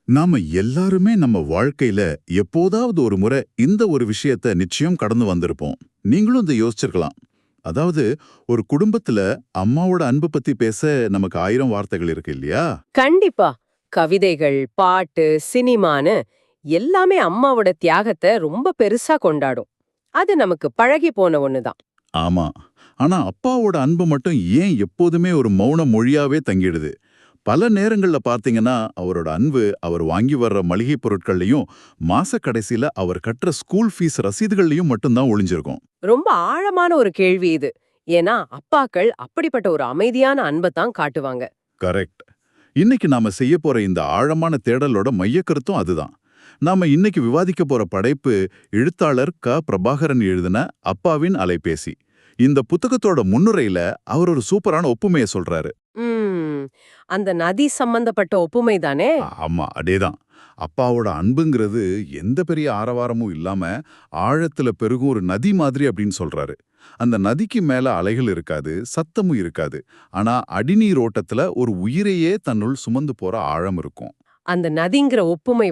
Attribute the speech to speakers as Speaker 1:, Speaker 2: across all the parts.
Speaker 1: நாம எல்லாருமே நம்ம வாழ்க்கையில எப்போதாவது ஒரு முறை இந்த ஒரு விஷயத்த நிச்சயம் கடந்து வந்திருப்போம். நீங்களும் இதை யோசிச்சிருக்கலாம். அதாவது ஒரு குடும்பத்துல அம்மாவோட அன்பு பத்தி பேச நமக்கு 1000 வார்த்தைகள் இருக்கு இல்லையா?
Speaker 2: கண்டிப்பா. கவிதைகள், பாட்டு, சினிமான்னு எல்லாமே அம்மாவோட தியாகத்த ரொம்ப பெருசா கொண்டாடும். அது நமக்கு பழகி போன ஒண்ணுதான்.
Speaker 1: ஆமா. ஆனா அப்பாவோட அன்பு மட்டும் ஏன் எப்போதுமே ஒரு மௌன மொழியாவே தங்கிடுது? பல நேரங்கள்ல பார்த்தீங்கன்னா, அவரோட அன்பு அவர் வாங்கி வர்ற மளிகை பொருட்கள்லயும், மாச கடைசியில அவர் கட்டுற ஸ்கூல் ஃபீஸ் ரசீதுகள்லயும் மட்டும்தான் ஒளிஞ்சிருக்கும்.
Speaker 2: ரொம்ப ஆழமான ஒரு கேள்வி இது. ஏன்னா, அப்பாக்கள் அப்படிப்பட்ட ஒரு அமைதியான அன்ப தான் காட்டுவாங்க.
Speaker 1: கரெக்ட். இன்னைக்கு நாம செய்ய போற இந்த ஆழமான தேடலோட மையக்கருத்தும் அதுதான். நாம இன்னைக்கு விவாதிக்க போற படைப்பு எழுத்தாளர் பிரபாகரன் எழுதின அப்பாவின் அலைபேசி. இந்த புத்தகத்தோட முன்னுரையில அவர் ஒரு சூப்பரான ஒப்புமையை சொல்றாரு.
Speaker 2: ம். அந்த நதி சம்பந்தப்பட்ட ஒப்புமை தானே?
Speaker 1: ஆமா, அதேதான். அப்பாவோட அன்புங்கிறது எந்த பெரிய ஆரவாரமும் இல்லாம ஆழத்துல பெருகும் ஒரு நதி மாதிரி அப்படின்னு சொல்றாரு. அந்த நதிக்கு மேல அலைகள் இருக்காது, சத்தமும் இருக்காது. ஆனா அடிநீர் ஓட்டத்துல ஒரு உயிரையே தன்னுள் சுமந்து போற ஆழம் இருக்கும்.
Speaker 2: அந்த நதிங்கிற ஒப்புமை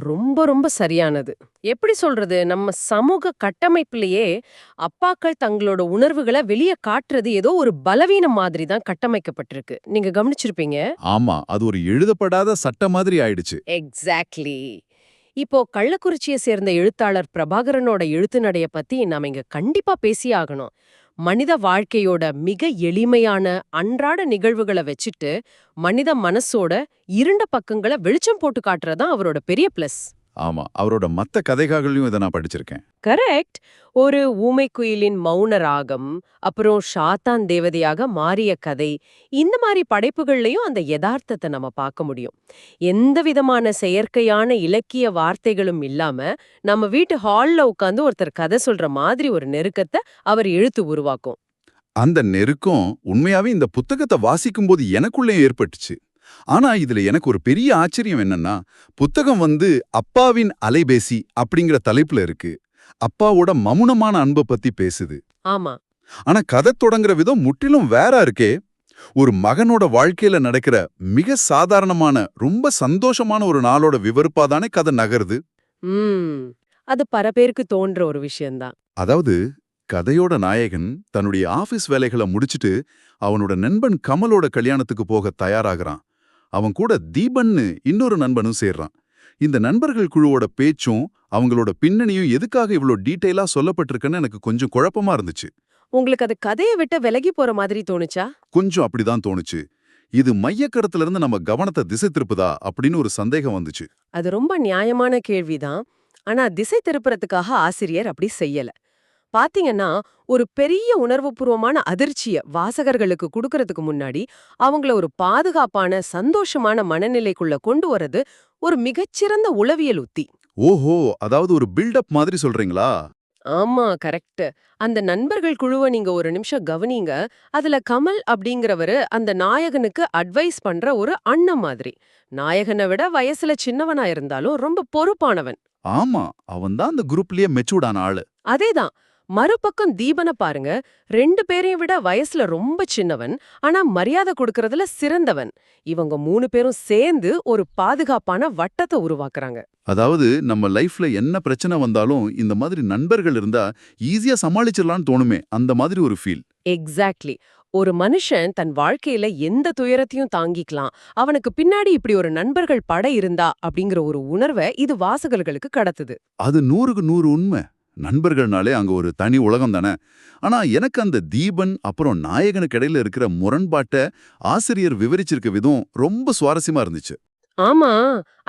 Speaker 2: ரொம்ப ரொம்ப சரியானது. எப்படி சொல்றது? நம்ம சமூக கட்டமைப்பிலேயே அப்பாக்கள் தங்களோட உணர்வுகள வெளிய காட்டுறது ஏதோ ஒரு பலவீனம் மாதிரி தான் கட்டமைக்கப்பட்டிருக்கு. நீங்க கவனிச்சிருப்பீங்க.
Speaker 1: ஆமா, அது ஒரு எழுதப்படாத சட்டம் மாதிரி ஆயிடுச்சு.
Speaker 2: எக்ஸாக்ட்லி. இப்போ கள்ளக்குறிச்சிய சேர்ந்த எழுத்தாளர் பிரபாகரனோட எழுத்து நடைய பத்தி நாம இங்க கண்டிப்பா பேசியே ஆகணும். மனித வாழ்க்கையோட மிக எளிமையான அன்றாட நிகழ்வுகள வச்சுட்டு மனித மனசோட இருண்ட பக்கங்கள வெளிச்சம் போட்டு காட்டுறதுதான் அவரோட பெரிய பிளஸ்.
Speaker 1: ஆமா, அவரோட மத்த கதைகளையும் இதை நான் படிச்சிருக்கேன்.
Speaker 2: கரெக்ட். ஒரு ஊமைக்குயிலின் மௌன ராகம், அப்புறம் ஷாத்தான் தேவதையாக மாறிய கதை, இந்த மாதிரி படைப்புகள்லயும் அந்த யதார்த்தத்தை நம்ம பார்க்க முடியும். எந்த விதமான செயற்கையான இலக்கிய வார்த்தைகளும் இல்லாம நம்ம வீட்டு ஹால்ல உட்காந்து ஒருத்தர் கதை சொல்ற மாதிரி ஒரு நெருக்கத்தை அவர் எழுத்து உருவாக்கும்.
Speaker 1: அந்த நெருக்கம் உண்மையாவே இந்த புத்தகத்தை வாசிக்கும்போது எனக்குள்ளே ஏற்பட்டுச்சு. ஆனா இதுல எனக்கு ஒரு பெரிய ஆச்சரியம் என்னன்னா, புத்தகம் அப்பாவின் அலைபேசி அப்படிங்கிற தலைப்புல இருக்கு. அப்பாவோட மௌனமான அன்பை பத்தி பேசுது.
Speaker 2: ஆமா.
Speaker 1: ஆனா கதை தொடங்குற விதம் முற்றிலும் வேற இருக்கே. ஒரு மகனோட வாழ்க்கையில நடக்கிற மிக சாதாரணமான ரொம்ப சந்தோஷமான ஒரு நாளோட விவரிப்பாதானே கதை நகருது.
Speaker 2: ம். அது பல பேருக்கு தோன்ற ஒரு விஷயம்தான்.
Speaker 1: அதாவது கதையோட நாயகன் தன்னுடைய ஆபீஸ் வேலைகளை முடிச்சிட்டு அவனோட நண்பன் கமலோட கல்யாணத்துக்கு போக தயாராகிறான். அவன் கூட தீபன்னு இன்னொரு நண்பனும் சேர்றான். இந்த நண்பர்கள் குழுவோட பேச்சும் அவங்களோட பின்னணியும் எதுக்காக இவ்ளோ டீட்டெயிலா சொல்லப்பட்டிருக்குன்னு எனக்கு கொஞ்சம் குழப்பமா இருந்துச்சு.
Speaker 2: உங்களுக்கு அது கதைய விட்டு விலகி போற மாதிரி தோணுச்சா?
Speaker 1: கொஞ்சம் அப்படிதான் தோணுச்சு. இது மையக்கருத்துல இருந்து நம்ம கவனத்தை திசை திருப்புதா அப்படின்னு ஒரு சந்தேகம் வந்துச்சு.
Speaker 2: அது ரொம்ப நியாயமான கேள்விதான். ஆனா திசை திருப்புறதுக்காக ஆசிரியர் அப்படி செய்யல. பாத்தீங்கன்னா, ஒரு பெரிய உணர்வுபூர்வமான அதிர்ச்சிய வாசகர்களுக்கு குடுக்கறதுக்கு முன்னாடி, அவங்கள ஒரு பாதுகாப்பான, சந்தோஷமான மனநிலைக்குள்ள கொண்டு வரது ஒரு மிகச்சிறந்த உளவியல் உத்தி.
Speaker 1: ஓஹோ, அதாவது ஒரு பில்டப் மாதிரி சொல்றீங்களா?
Speaker 2: ஆமா, கரெக்ட். அந்த நண்பர்கள் குழுவ நீங்க ஒரு நிமிஷம் கவனிங்க. அதுல கமல் அப்படிங்கிறவரு அந்த நாயகனுக்கு அட்வைஸ் பண்ற ஒரு அண்ணன் மாதிரி. நாயகனை விட வயசுல சின்னவனா இருந்தாலும் ரொம்ப பொறுப்பானவன்.
Speaker 1: ஆமா, அவன்தான் அந்த குரூப்லயே மெச்சூர்டான ஆளு.
Speaker 2: அதேதான். மறுபக்கம் தீபன பாருங்க. 2 பேரையும் விட வயசுல ரொம்ப சின்னவன். ஆனா மரியாதை கொடுக்கறதுல சிறந்தவன். இவங்க 3 பேரும் சேர்ந்து ஒரு பாதுகாப்பான வட்டத்தை உருவாக்குறாங்க.
Speaker 1: அதாவது நம்ம லைஃப்ல என்ன பிரச்சனை வந்தாலும் இந்த மாதிரி நண்பர்கள் இருந்தா ஈஸியா சமாளிச்சிடலாம்னு தோணுமே, அந்த மாதிரி ஒரு ஃபீல்.
Speaker 2: எக்ஸாக்ட்லி. ஒரு மனுஷன் தன் வாழ்க்கையில எந்த துயரத்தையும் தாங்கிக்கலாம். அவனுக்கு பின்னாடி இப்படி ஒரு நண்பர்கள் படை இருந்தா அப்படிங்கிற ஒரு உணர்வை இது வாசகர்களுக்கு கடத்துது.
Speaker 1: அது 100க்கு 100 உண்மை. நண்பர்கள்னாலே அங்க ஒரு தனி உலகம் தானே. ஆனா எனக்கு அந்த தீபன் அப்புறம் நாயகனுக்கு இடையில இருக்கிற முரண்பாட்ட ஆசிரியர் விவரிச்சிருக்க விதம் ரொம்ப சுவாரஸ்யமா இருந்துச்சு.
Speaker 2: ஆமா,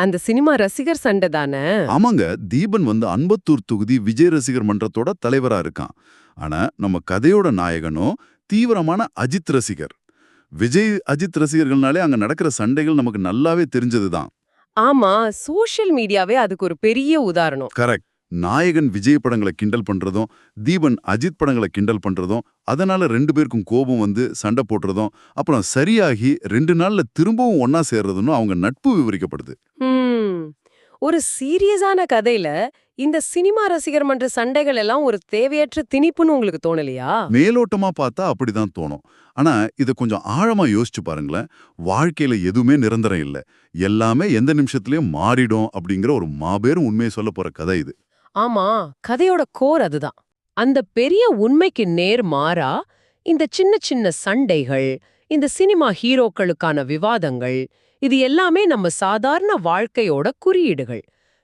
Speaker 2: அந்த சினிமா ரசிகர் சண்டை தானே.
Speaker 1: ஆமாங்க, தீபன் அம்பத்தூர் தொகுதி விஜய் ரசிகர் மன்றத்தோட தலைவரா இருக்கான். ஆனா நம்ம கதையோட நாயகனோ தீவிரமான அஜித் ரசிகர். விஜய் அஜித் ரசிகர்கள்னாலே அங்க நடக்கிற சண்டைகள் நமக்கு நல்லாவே தெரிஞ்சதுதான்.
Speaker 2: ஆமா, சோஷியல் மீடியாவே அதுக்கு ஒரு பெரிய உதாரணம்.
Speaker 1: கரெக்ட். நாயகன் விஜய் படங்களை கிண்டல் பண்றதும் தீபன் அஜித் படங்களை கிண்டல் பண்றதும் அதனால 2 பேருக்கும் கோபம் சண்டை போடுறதும் அப்புறம் சரியாகி 2 நாள்ல திரும்பவும் ஒன்னா சேர்றதுன்னு அவங்க நட்பு விவரிக்கப்படுது.
Speaker 2: ம். ஒரு சீரியஸான கதையில இந்த சினிமா ரசிகர் மன்ற சண்டைகள் எல்லாம் ஒரு தேவையற்ற திணிப்புன்னு உங்களுக்கு தோணலையா?
Speaker 1: மேலோட்டமா பார்த்தா அப்படிதான் தோணும். ஆனா இத கொஞ்சம் ஆழமா யோசிச்சு பாருங்களேன். வாழ்க்கையில எதுவுமே நிரந்தரம் இல்ல. எல்லாமே எந்த நிமிஷத்துலயும் மாறிடும் அப்படிங்கிற ஒரு மாபெரும் உண்மையை சொல்லப் போற கதை இது.
Speaker 2: ஆமா, கதையோட கோர் அதுதான். அந்த பெரிய உண்மைக்கு நேர் மாறா இந்த சின்ன சின்ன சண்டைகள், இந்த சினிமா ஹீரோக்களுக்கான விவாதங்கள், இது எல்லாமே நம்ம சாதாரண வாழ்க்கையோட குறியீடுகள்.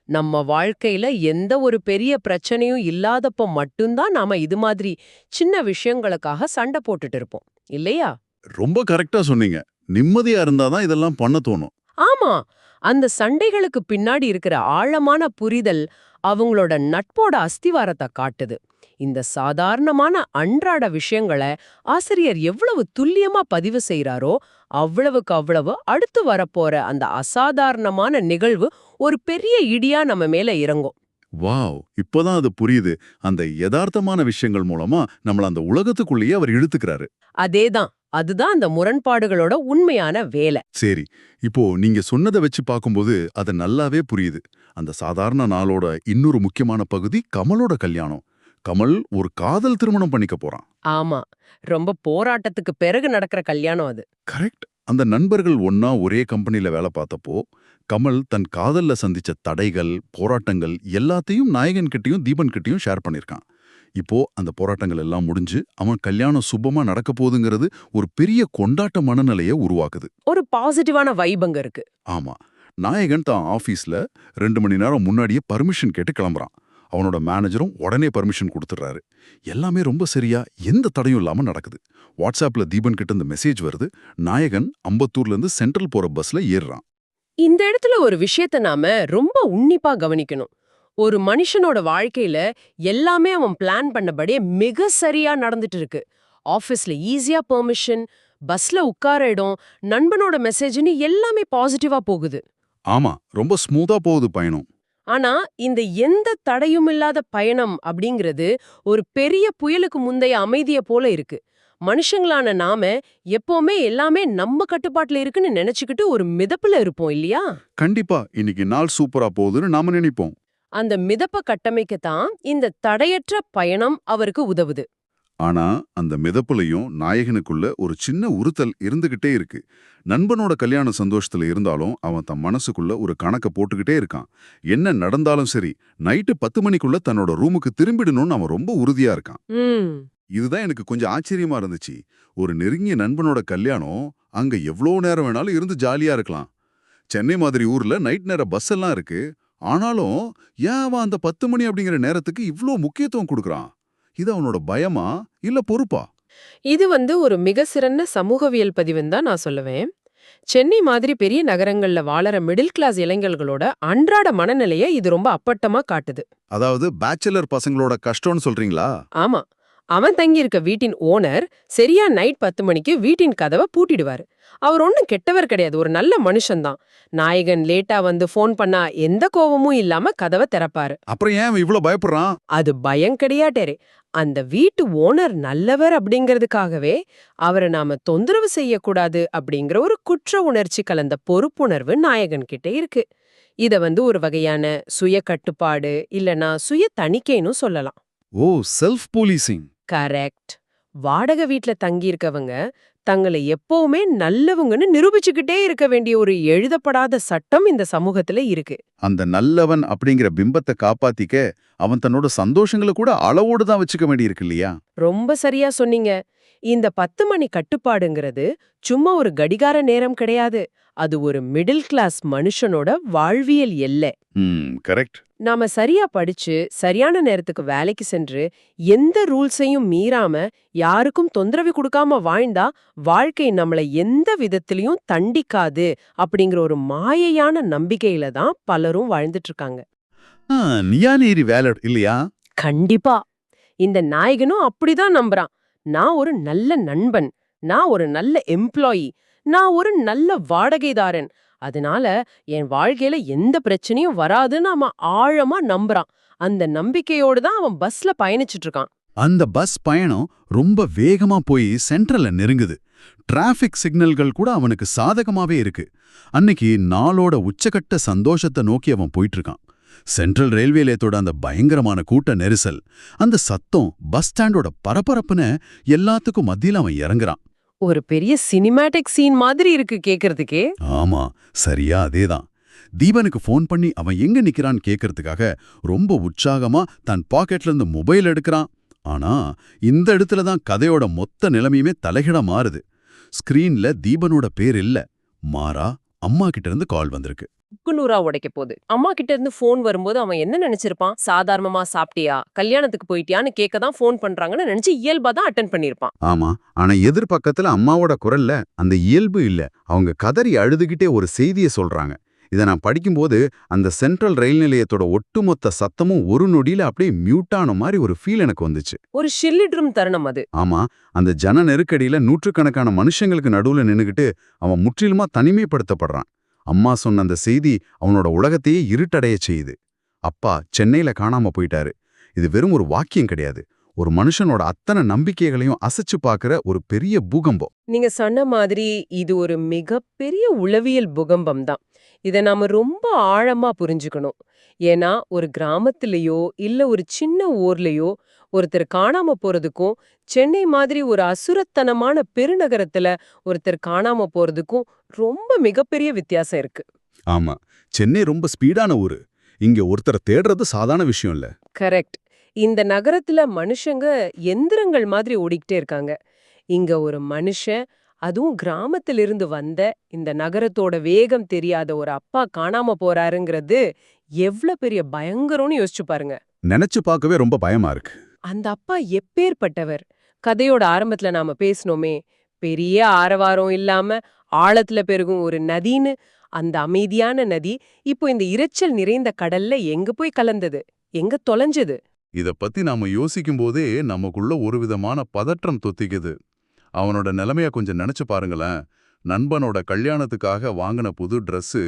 Speaker 2: நம்ம வாழ்க்கையில எந்த ஒரு பெரிய பிரச்சனையும் இல்லாதப்போ மட்டும்தான் நாம இது மாதிரி சின்ன விஷயங்களுக்காக சண்டை போட்டுட்டு இருப்போம், இல்லையா?
Speaker 1: ரொம்ப கரெக்ட்டா சொன்னீங்க. நிம்மதியா இருந்தாதான் இதெல்லாம் பண்ண தோணும்.
Speaker 2: ஆமா, அந்த சண்டைகளுக்கு பின்னாடி இருக்கிற ஆழமான புரிதல் அவங்களோட நட்போட அஸ்திவாரத்தை காட்டுது. இந்த சாதாரணமான அன்றாட விஷயங்களை ஆசிரியர் எவ்வளவு துல்லியமா பதிவு செய்றாரோ அவ்வளவுக்கு அவ்வளவு அடுத்து வரப்போற அந்த அசாதாரணமான நிகழ்வு ஒரு பெரிய இடியா நம்ம மேல இறங்கும்.
Speaker 1: வாவ்! இப்பதான் அது புரியுது. அந்த யதார்த்தமான விஷயங்கள் மூலமா நம்மள அந்த உலகத்துக்குள்ளேயே அவர் இழுத்துக்கிறாரு.
Speaker 2: அதேதான், அதுதான் அந்த முரண்பாடுகளோட உண்மையான வேலை.
Speaker 1: சரி, இப்போ நீங்க சொன்னதை வச்சு பார்க்கும்போது அது நல்லாவே புரியுது. அந்த சாதாரண நாளோட இன்னொரு முக்கியமான பகுதி கமலோட கல்யாணம். கமல் ஒரு காதல் திருமணம் பண்ணிக்க போறான்.
Speaker 2: ஆமா, ரொம்ப போராட்டத்துக்கு பிறகு நடக்கிற கல்யாணம் அது.
Speaker 1: கரெக்ட். அந்த நண்பர்கள் ஒன்னா ஒரே கம்பெனில வேலை பார்த்தப்போ கமல் தன் காதல்ல சந்திச்ச தடைகள், போராட்டங்கள் எல்லாத்தையும் நாயகன் கிட்டயும் தீபன் கிட்டயும் ஷேர் பண்ணிருக்கான். இப்போ அந்த போராட்டங்கள் எல்லாம் முடிஞ்சு அவன் கல்யாணம் சுபமா நடக்க போகுதுங்கிறது ஒரு பெரிய கொண்டாட்ட மனநிலையை உருவாக்குது.
Speaker 2: ஒரு பாசிட்டிவான வைப் அங்க இருக்கு.
Speaker 1: ஆமா, நாயகன் தான் ஆபீஸ்ல 2 மணி நேரம் முன்னாடியே பர்மிஷன் கேட்டு கிளம்புறான். அவனோட மேனேஜரும் உடனே பர்மிஷன் கொடுத்துறாரு. எல்லாமே ரொம்ப சரியா எந்த தடையும் இல்லாம நடக்குது. வாட்ஸ்அப்ல தீபன் கிட்ட இந்த மெசேஜ் வருது. நாயகன் அம்பத்தூர்ல இருந்து சென்ட்ரல் போற பஸ்ல ஏறுறான்.
Speaker 2: இந்த இடத்துல ஒரு விஷயத்த நாம ரொம்ப உன்னிப்பா கவனிக்கணும். ஒரு மனுஷனோட வாழ்க்கையில எல்லாமே அவன் பிளான் பண்ணபடியே மிக சரியா நடந்துட்டு இருக்கு. ஆபீஸ்ல ஈஸியா பெர்மிஷன், பஸ்ல உட்கார இடம், நண்பனோட மெசேஜ்னு எல்லாமே பாசிட்டிவா போகுது.
Speaker 1: ஆமா, ரொம்ப ஸ்மூத்தா போகுது பயணம்.
Speaker 2: ஆனா இந்த எந்த தடையும் இல்லாத பயணம் அப்படிங்கிறது ஒரு பெரிய புயலுக்கு முந்தைய அமைதிய போல இருக்கு. மனுஷங்களான நாம எப்பவுமே எல்லாமே நம்ம கட்டுப்பாட்டுல இருக்குன்னு நினைச்சுக்கிட்டு ஒரு மிதப்புல இருப்போம், இல்லையா?
Speaker 1: கண்டிப்பா இன்னைக்கு நாள் சூப்பரா போகுதுன்னு நாம நினைப்போம்.
Speaker 2: அந்த மிதப்ப கட்டமைக்கத்தான் இந்த தடையற்ற பயணம் அவருக்கு உதவுது.
Speaker 1: ஆனா அந்த மிதப்புலையும் நாயகனுக்குள்ள ஒரு சின்ன உறுத்தல் இருந்துகிட்டே இருக்கு. நண்பனோட கல்யாண சந்தோஷத்துல இருந்தாலும் அவன் தன் மனசுக்குள்ள ஒரு கணக்க போட்டுக்கிட்டே இருக்கான். என்ன நடந்தாலும் சரி, நைட்டு 10 மணிக்குள்ள தன்னோட ரூமுக்கு திரும்பிடணும்னு அவன் ரொம்ப உறுதியா இருக்கான்.
Speaker 2: ம்
Speaker 1: இதுதான் எனக்கு கொஞ்சம் ஆச்சரியமா இருந்துச்சு. ஒரு நெருங்கிய நண்பனோட கல்யாணம் அங்க எவ்வளோ நேரம் வேணாலும் இருந்து ஜாலியா இருக்கலாம். சென்னை மாதிரி ஊர்ல நைட் நேர பஸ் எல்லாம் இருக்கு. ஆனாலும் ஏன் அவன் அந்த 10 மணி அப்படிங்கிற நேரத்துக்கு இவ்ளோ முக்கியத்துவம் கொடுக்கறான்? இது அவனோட பயமா இல்ல பொறுப்பா?
Speaker 2: இது ஒரு மிக சிறந்த சமூகவியல் பதிவுன்னு தான் நான் சொல்லுவேன். சென்னை மாதிரி பெரிய நகரங்கள்ல வாழற மிடில் கிளாஸ் இளைஞர்களோட அன்றாட மனநிலையை இது ரொம்ப அப்பட்டமா காட்டுது.
Speaker 1: அதாவது பேச்சுலர் பசங்களோட கஷ்டம்னு சொல்றீங்களா?
Speaker 2: ஆமா, அவன் தங்கியிருக்க வீட்டின் ஓனர் சரியா நைட் 10 மணிக்கு வீட்டின் கதவை பூட்டிடுவாரு. அவர் ஒன்னும் கெட்டவர் கிடையாது, ஒரு நல்ல மனுஷன்தான். நாயகன் லேட்டா வந்து ஃபோன் பண்ணா எந்த கோவமும் இல்லாம கதவை திறப்பாரு.
Speaker 1: அப்புறம் ஏன் அவன் இவ்ளோ பயப்படுறான்?
Speaker 2: அது பயம் கிடையாட்டே. அந்த வீட்டு ஓனர் நல்லவர் அப்படிங்கிறதுக்காகவே அவரை நாம தொந்தரவு செய்யக்கூடாது அப்படிங்கிற ஒரு குற்ற உணர்ச்சி கலந்த பொறுப்புணர்வு நாயகன் கிட்ட இருக்கு. இத ஒரு வகையான சுய கட்டுப்பாடு இல்லனா சுய தணிக்கைன்னு சொல்லலாம்.
Speaker 1: ஓ, செல்ஃப் போலீசிங்.
Speaker 2: கரெக்ட். வாடகை வீட்ல தங்கியிருக்கவங்க தங்களை எப்பவுமே நல்லவங்கன்னு நிரூபிச்சுக்கிட்டே இருக்க வேண்டிய ஒரு எழுதப்படாத சட்டம் இந்த சமூகத்துல இருக்கு.
Speaker 1: அந்த நல்லவன் அப்படிங்கிற பிம்பத்தை காப்பாத்திக்க அவன் தன்னோட சந்தோஷங்களை கூட அளவோடு தான் வச்சுக்க வேண்டியிருக்கு இல்லையா?
Speaker 2: ரொம்ப சரியா சொன்னீங்க. இந்த 10 மணி கட்டுப்பாடுங்கிறது சும்மா ஒரு கடிகார நேரம் கிடையாது. அது ஒரு மிடில் கிளாஸ் மனுஷனோட வாழ்வியல் எல்லை.
Speaker 1: கரெக்ட்.
Speaker 2: நாம சரியா படிச்சு சரியான நேரத்துக்கு வேலைக்கு சென்று எந்த ரூல்ஸையும் மீறாம யாருக்கும் தொந்தரவு கொடுக்காம வாழ்ந்தா வாழ்க்கை நம்மள எந்த விதத்திலையும் தண்டிக்காது அப்படிங்கிற ஒரு மாயையான நம்பிக்கையில தான் பலரும் வாழ்ந்துட்டு இருக்காங்க.
Speaker 1: நியாநீரி வேலை இல்லையா?
Speaker 2: கண்டிப்பா. இந்த நாயகனும் அப்படிதான் நம்புறான். நான் ஒரு நல்ல நண்பன், நான் ஒரு நல்ல எம்ப்ளாயி, நான் ஒரு நல்ல வாடகைதாரன். அதனால என் வாழ்க்கையில எந்த பிரச்சனையும் வராதுன்னு அவன் ஆழமா நம்புறான். அந்த நம்பிக்கையோடு தான் அவன் பஸ்ல பயணிச்சுட்டு இருக்கான்.
Speaker 1: அந்த பஸ் பயணம் ரொம்ப வேகமா போய் சென்ட்ரல்ல நெருங்குது. டிராஃபிக் சிக்னல்கள் கூட அவனுக்கு சாதகமாவே இருக்கு. அன்னைக்கு நாளோட உச்சகட்ட சந்தோஷத்தை நோக்கி அவன் போயிட்டு இருக்கான். சென்ட்ரல் ரயில்வே நிலையத்தோட அந்த பயங்கரமான கூட்ட நெரிசல், அந்த சத்தம், பஸ் ஸ்டாண்டோட பரபரப்புன்னு எல்லாத்துக்கும் மத்தியில அவன் இறங்குறான்.
Speaker 2: ஒரு பெரிய சினிமேட்டிக் சீன் மாதிரி இருக்கு கேக்குறதுக்கே.
Speaker 1: ஆமா, சரியா அதேதான். தீபனுக்கு ஃபோன் பண்ணி அவன் எங்க நிக்கிறான்னு கேட்கறதுக்காக ரொம்ப உற்சாகமா தன் பாக்கெட்ல இருந்து மொபைல் எடுக்கிறான். ஆனா இந்த இடத்துல தான் கதையோட மொத்த நிலைமையுமே தலைகிட மாறுது. ஸ்கிரீன்ல தீபனோட பேர் இல்ல, மாறா அம்மா கிட்ட இருந்து கால் வந்திருக்கு.
Speaker 2: குன்னூரா உடைக்க போகுது. அம்மா கிட்ட இருந்து ஃபோன் வரும்போது அவன் என்ன நினைச்சிருப்பான்? சாதாரணமா சாப்பிட்டியா, கல்யாணத்துக்கு போயிட்டியான்னு கேட்க தான் ஃபோன் பண்றாங்கன்னு நினைச்சு இயல்பா தான் அட்டென்ட் பண்ணிருப்பான்.
Speaker 1: ஆமா, ஆனா எதிர்பக்கத்துல அம்மாவோட குரல்ல அந்த இயல்பு இல்ல. அவங்க கதறி அழுதுகிட்டே ஒரு செய்தியை சொல்றாங்க. இதை நான் படிக்கும்போது அந்த சென்ட்ரல் ரயில் நிலையத்தோட ஒட்டுமொத்த சத்தமும் ஒரு நொடியில அப்படியே மியூட்டான மாதிரி ஒரு ஃபீல் எனக்கு வந்துச்சு.
Speaker 2: ஒரு ஷில்லிட்ரும் தருணம் அது.
Speaker 1: ஆமா, அந்த ஜன நெருக்கடியில நூற்றுக்கணக்கான மனுஷங்களுக்கு நடுவுல நின்னுகிட்டு அவன் முற்றிலுமா தனிமைப்படுத்தப்படுறான். அம்மா சொன்ன அந்த செய்தி அவனோட உலகத்தையே இருட்டடைய செய்யுது. அப்பா சென்னையில காணாம போயிட்டாரு. இது வெறும் ஒரு வாக்கியம் கிடையாது, ஒரு மனுஷனோட அத்தனை நம்பிக்கைகளையும் அசைச்சு பார்க்கிற ஒரு பெரிய பூகம்பம்.
Speaker 2: நீங்க சொன்ன மாதிரி இது ஒரு மிகப்பெரிய உளவியல் பூகம்பம் தான். இதை நாம ரொம்ப ஆழமா புரிஞ்சுக்கணும். ஏன்னா ஒரு கிராமத்திலேயோ இல்ல ஒரு சின்ன ஊர்லயோ ஒருத்தர் காணாம போறதுக்கும், சென்னை மாதிரி ஒரு அசுரத்தனமான பெருநகரத்துல ஒருத்தர் காணாம போறதுக்கும் ரொம்ப மிகப்பெரிய வித்தியாசம் இருக்கு.
Speaker 1: ஆமா, சென்னை ரொம்ப ஸ்பீடான ஊரு. இங்க ஒருத்தரை தேடுறது சாதாரண விஷயம் இல்ல.
Speaker 2: கரெக்ட். இந்த நகரத்துல மனுஷங்க எந்திரங்கள் மாதிரி ஓடிக்கிட்டே இருக்காங்க. இங்க ஒரு மனுஷன், அதுவும் கிராமத்திலிருந்து வந்த இந்த நகரத்தோட வேகம் தெரியாத ஒரு அப்பா காணாம போறாருங்கிறது எவ்ளோ பெரிய பயங்கரம்னு யோசிச்சு பாருங்க.
Speaker 1: நினைச்சு பார்க்கவே ரொம்ப பயமா இருக்கு.
Speaker 2: அந்த அப்பா எப்பேற்பட்டவர்? கதையோட ஆரம்பத்துல நாம பேசினோமே, பெரிய ஆரவாரம் இல்லாம ஆழத்துல பெருகும் ஒரு நதின்னு. அந்த அமைதியான நதி இப்போ இந்த இரைச்சல் நிறைந்த கடல்ல எங்க போய் கலந்தது, எங்க தொலைஞ்சது?
Speaker 1: இத பத்தி நாம யோசிக்கும் போதே நமக்குள்ள ஒரு விதமான பதற்றம் தொத்திக்குது. அவனோட நிலைமைய கொஞ்சம் நினைச்சு பாருங்களேன். நண்பனோட கல்யாணத்துக்காக வாங்கின புது ட்ரெஸ்ஸு,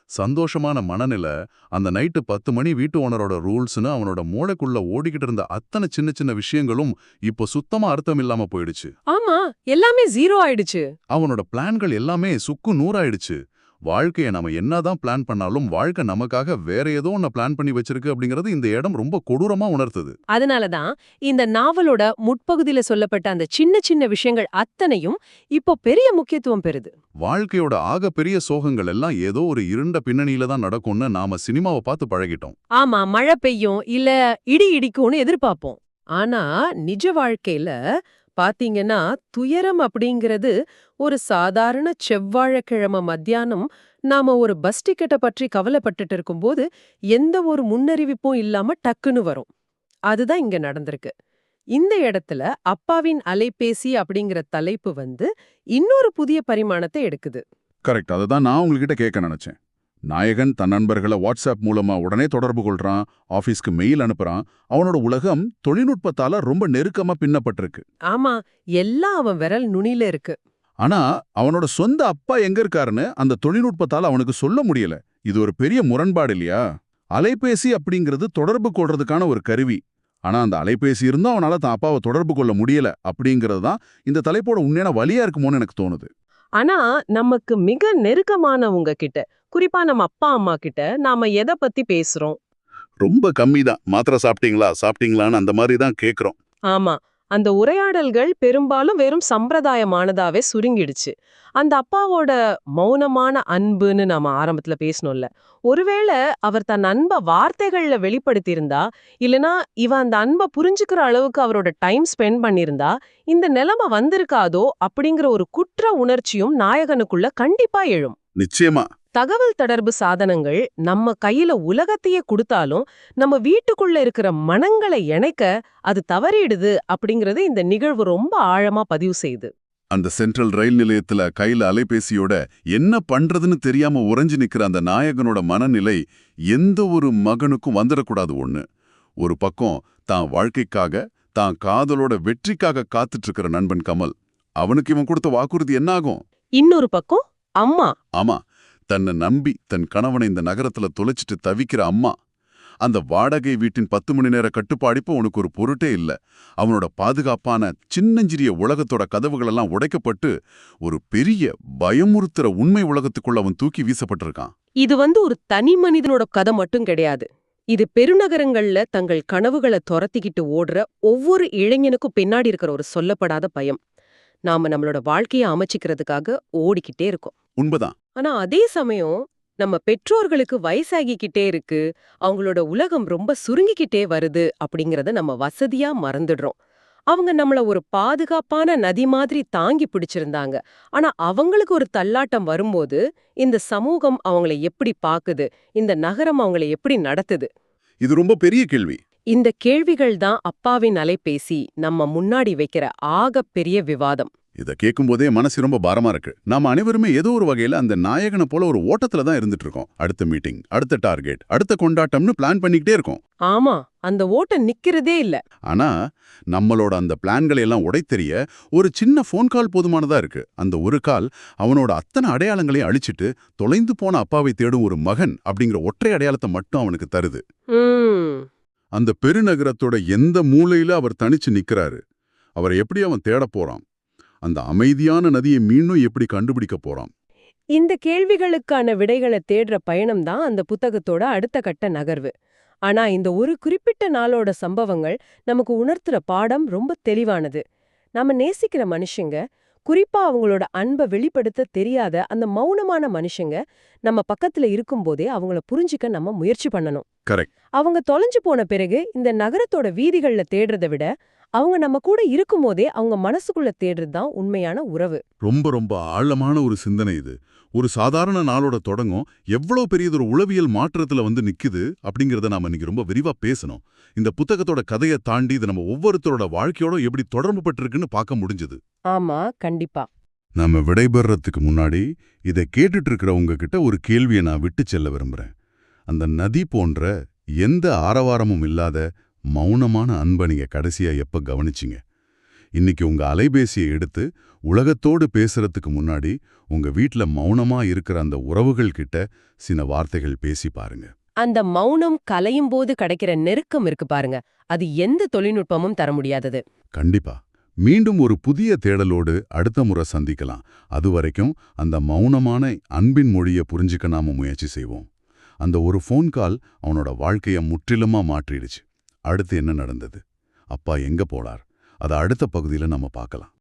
Speaker 1: சந்தோஷமான மனநிலை, அந்த நைட்டு 10 மணி வீட்டு ஓனரோட ரூல்ஸ்னு அவனோட மூளைக்குள்ள ஓடிக்கிட்டு இருந்த அத்தனை சின்ன சின்ன விஷயங்களும் இப்போ சுத்தமா அர்த்தம் இல்லாம போயிடுச்சு.
Speaker 2: ஆமா, எல்லாமே ஜீரோ ஆயிடுச்சு.
Speaker 1: அவனோட பிளான்கள் எல்லாமே சுக்கு நூறாயிடுச்சு. வாழ்க்கைய நாம என்னதான் பிளான் பண்ணாலும் வாழ்க்கை நமக்காக வேற ஏதோ ஒன்ன பிளான் பண்ணி வச்சிருக்கு அப்படிங்கறது இந்த இடம் ரொம்ப கொடூரமா உணர்த்துது.
Speaker 2: அதனாலதான் இந்த நாவலோட முற்பகுதியில சொல்லப்பட்ட அந்த சின்ன சின்ன விஷயங்கள் அத்தனையும் இப்போ பெரிய முக்கியத்துவம் பெறுது.
Speaker 1: வாழ்க்கையோட ஆக பெரிய சோகங்கள் எல்லாம் ஏதோ ஒரு இருண்ட பின்னணியில தான் நடக்கும்னு நாம சினிமாவை பார்த்து பழகிட்டோம்.
Speaker 2: ஆமா, மழை பெய்யும் இல்ல இடி இடிக்கும்னு எதிர்பார்ப்போம். ஆனா நிஜ வாழ்க்கையில பாத்தீங்கன்னா துயரம் அப்படிங்கிறது ஒரு சாதாரண செவ்வாழைக்கிழமை மத்தியானம் நாம ஒரு பஸ் டிக்கெட்டை பற்றி கவலைப்பட்டுட்டு இருக்கும்போது எந்த ஒரு முன்னறிவிப்பும் இல்லாம டக்குன்னு வரும். அதுதான் இங்க நடந்திருக்கு. இந்த இடத்துல அப்பாவின் அலைபேசி அப்படிங்கிற தலைப்பு இன்னொரு புதிய பரிமாணத்தை எடுக்குது.
Speaker 1: கரெக்ட், அதுதான் நான் உங்ககிட்ட கேட்க நினைச்சேன். நாயகன் தன் நண்பர்களை வாட்ஸ்அப் மூலமா உடனே தொடர்பு கொள்றான், ஆபீஸ்க்கு மெயில் அனுப்புறான். அவனோட உலகம் தொழில்நுட்பத்தால ரொம்ப நெருக்கமா பின்னப்பட்டிருக்கு.
Speaker 2: ஆமா, எல்லாம் அவன் விரல் நுனியில இருக்கு.
Speaker 1: ஆனா அவனோட சொந்த அப்பா எங்க இருக்காருன்னு அந்த தொழில்நுட்பத்தால அவனுக்கு சொல்ல முடியல. இது ஒரு பெரிய முரண்பாடு இல்லையா? அலைபேசி அப்படிங்கிறது தொடர்பு கொள்றதுக்கான ஒரு கருவி. ஆனா அந்த அலைபேசி இருந்தும் அவனால தான் அப்பாவை தொடர்பு கொள்ள முடியல அப்படிங்கிறது தான் இந்த தலைப்போட உண்மையான வலியா இருக்குமோன்னு எனக்கு தோணுது.
Speaker 2: ஆனா நமக்கு மிக நெருக்கமானவங்க கிட்ட, குறிப்பா நம்ம அப்பா அம்மா கிட்ட நாம எதை பத்தி பேசுறோம்?
Speaker 1: ரொம்ப கம்மி தான். மாத்திரை சாப்பிட்டீங்களான்னு அந்த மாதிரி தான் கேட்குறோம்.
Speaker 2: ஆமா, அந்த உரையாடல்கள் பெரும்பாலும் வெறும் சம்பிரதாயமானதாவே சுருங்கிடுச்சு. அந்த அப்பாவோட மௌனமான அன்புன்னு நாம ஆரம்பத்துல பேசணும்ல, ஒருவேளை அவர் தன் அன்பை வார்த்தைகள்ல வெளிப்படுத்தியிருந்தா, இல்லனா இவன் அந்த அன்பை புரிஞ்சுக்கிற அளவுக்கு அவரோட டைம் ஸ்பெண்ட் பண்ணியிருந்தா இந்த நிலைமை வந்திருக்காதோ அப்படிங்கிற ஒரு குற்ற உணர்ச்சியும் நாயகனுக்குள்ள கண்டிப்பா எழும்.
Speaker 1: நிச்சயமா.
Speaker 2: தகவல் தொடர்பு சாதனங்கள் நம்ம கையில உலகத்தையே கொடுத்தாலும் நம்ம வீட்டுக்குள்ள இருக்கிற மனங்களை இணைக்க அது தவறிடுது அப்படிங்கறது இந்த நிகழ்வு ரொம்ப ஆழமா பதிவு செய்யுது.
Speaker 1: அந்த சென்ட்ரல் ரயில் நிலையத்துல கையில அலைபேசியோட என்ன பண்றதுன்னு தெரியாம உறைஞ்சு நிக்கிற அந்த நாயகனோட மனநிலை எந்த ஒரு மகனுக்கும் வந்துடக்கூடாது. ஒரு பக்கம் தான் வாழ்க்கைக்காக, தான் காதலோட வெற்றிக்காக காத்துட்டு இருக்கிற நண்பன் கமல், அவனுக்கு இவன் கொடுத்த வாக்குறுதி என்ன ஆகும்?
Speaker 2: இன்னொரு பக்கம் அம்மா.
Speaker 1: ஆமா, தன்னை நம்பி தன் கணவனை இந்த நகரத்துல தொலைச்சிட்டு தவிக்கிற அம்மா. அந்த வாடகை வீட்டின் 10 மணி நேர கட்டுப்பாடிப்பு உனக்கு ஒரு பொருட்டே இல்ல. அவனோட பாதுகாப்பான சின்னஞ்சிறிய உலகத்தோட கதவுகளெல்லாம் உடைக்கப்பட்டு ஒரு பெரிய பயமுறுத்துற உண்மை உலகத்துக்குள்ள அவன் தூக்கி வீசப்பட்டிருக்கான்.
Speaker 2: இது ஒரு தனி மனிதனோட கதை மட்டும் கிடையாது. இது பெருநகரங்கள்ல தங்கள் கனவுகளை துரத்திக்கிட்டு ஓடுற ஒவ்வொரு இளைஞனுக்கும் பின்னாடி இருக்கிற ஒரு சொல்லப்படாத பயம். நாம நம்மளோட வாழ்க்கைய அமைச்சிக்கிறதுக்காக ஓடிக்கிட்டே இருக்கோம்.
Speaker 1: உண்மைதான்.
Speaker 2: ஆனா அதே சமயம் நம்ம பெற்றோர்களுக்கு வயசாகிக்கிட்டே இருக்கு, அவங்களோட உலகம் ரொம்ப சுருங்கிக்கிட்டே வருது அப்படிங்கறத நம்ம வசதியா மறந்துடுறோம். அவங்க நம்மள ஒரு பாதுகாப்பான நதி மாதிரி தாங்கி பிடிச்சிருந்தாங்க. ஆனா அவங்களுக்கு ஒரு தள்ளாட்டம் வரும்போது, இந்த சமூகம் அவங்கள எப்படி பாக்குது, இந்த நகரம் அவங்கள எப்படி நடத்துது?
Speaker 1: இது ரொம்ப பெரிய கேள்வி.
Speaker 2: இந்த கேள்விகள் தான் அப்பாவின் அலைபேசி நம்ம முன்னாடி வைக்கிற பெரிய விவாதம்.
Speaker 1: இத கேட்கும்போதே மனசு ரொம்ப பாரமா இருக்கு. நாம அனைவருமே ஏதோ ஒரு வகையில அந்த நாயகனை போல ஒரு ஓட்டத்துல தான் இருந்துட்டு இருக்கோம். அடுத்த மீட்டிங், அடுத்த டார்கெட், அடுத்த கொண்டாட்டம்னு பிளான் பண்ணிக்கிட்டே இருக்கோம்.
Speaker 2: ஆமா, அந்த ஓட்டம் நிக்கிறதே இல்ல.
Speaker 1: ஆனா நம்மளோட அந்த பிளான்களை எல்லாம் உடைத்தெறிய ஒரு சின்ன ஃபோன் கால் போதுமானதா இருக்கு. அந்த ஒரு கால் அவனோட அத்தனை அடையாளங்களையும் அழிச்சிட்டு தொலைந்து போன அப்பாவை தேடும் ஒரு மகன் அப்படிங்கிற ஒற்றை அடையாளத்தை மட்டும் அவனுக்கு தருது.
Speaker 2: ம்
Speaker 1: அந்த பெருநகரத்தோட எந்த மூலையில அவர் தனிச்சு நிக்கிறாரு? அவரை எப்படி அவன் தேடப் போறான்? அந்த அமைதியான நதியை மீண்டும் எப்படி கண்டுபிடிக்க போறான்?
Speaker 2: இந்த கேள்விகளுக்கான விடைகளை தேடுற பயணம் தான் அந்த புத்தகத்தோட அடுத்த கட்ட நகர்வு. ஆனா இந்த ஒரு குறிப்பிட்ட நாளோட சம்பவங்கள் நமக்கு உணர்த்துற பாடம் ரொம்ப தெளிவானது. நாம நேசிக்கிற மனுஷங்க, குறிப்பா அவங்களோட அன்பை வெளிப்படுத்த தெரியாத அந்த மௌனமான மனுஷங்க நம்ம பக்கத்துல இருக்கும்போதே அவங்கள புரிஞ்சிக்க நம்ம முயற்சி பண்ணணும்.
Speaker 1: கரெக்ட்.
Speaker 2: அவங்க தொலைஞ்சு போன பிறகு இந்த நகரத்தோட வீதிகள்ல தேடுறதை விட அவங்க நம்ம கூட இருக்கும்போதே அவங்க மனசுக்குள்ள தேடுறது தான் உண்மையான உறவு.
Speaker 1: ரொம்ப ரொம்ப ஆழமான ஒரு சிந்தனை இது. ஒரு சாதாரண நாளோட தொடங்கும் எவ்வளவு பெரியதொரு உளவியல் மாற்றத்துல வந்து நிக்குது அப்படிங்கறத நாம இன்னைக்கு ரொம்ப விரிவா பேசணும். இந்த புத்தகத்தோட கதையை தாண்டி இது நம்ம ஒவ்வொருத்தரோட வாழ்க்கையோட எப்படி தொடர்பு பட்டிருக்குன்னு பார்க்க முடிஞ்சது.
Speaker 2: ஆமா, கண்டிப்பா.
Speaker 1: நாம விடைபெறறதுக்கு முன்னாடி இதை கேட்டுட்டு இருக்கிற உங்ககிட்ட ஒரு கேள்வியை நான் விட்டு செல்ல விரும்புறேன். அந்த நதி போன்ற எந்த ஆரவாரமும் இல்லாத மௌனமான அன்பை நீங்க கடைசியா எப்ப கவனிச்சிங்க? இன்னைக்கு உங்க அலைபேசியை எடுத்து உலகத்தோடு பேசுறதுக்கு முன்னாடி உங்க வீட்ல மௌனமா இருக்கிற அந்த உறவுகள் கிட்ட சில வார்த்தைகள் பேசி பாருங்க.
Speaker 2: அந்த மௌனம் கலையும் போது கிடைக்கிற நெருக்கம் இருக்கு பாருங்க, அது எந்த தொழில்நுட்பமும் தர முடியாதது.
Speaker 1: கண்டிப்பா. மீண்டும் ஒரு புதிய தேடலோடு அடுத்த முறை சந்திக்கலாம். அதுவரைக்கும் அந்த மௌனமான அன்பின் மொழியை புரிஞ்சுக்க நாம முயற்சி செய்வோம். அந்த ஒரு ஃபோன் கால் அவனோட வாழ்க்கைய முற்றிலுமா மாற்றிடுச்சு. அடுத்து என்ன நடந்தது? அப்பா எங்க போனார்? அதை அடுத்த பகுதியில நம்ம பார்க்கலாம்.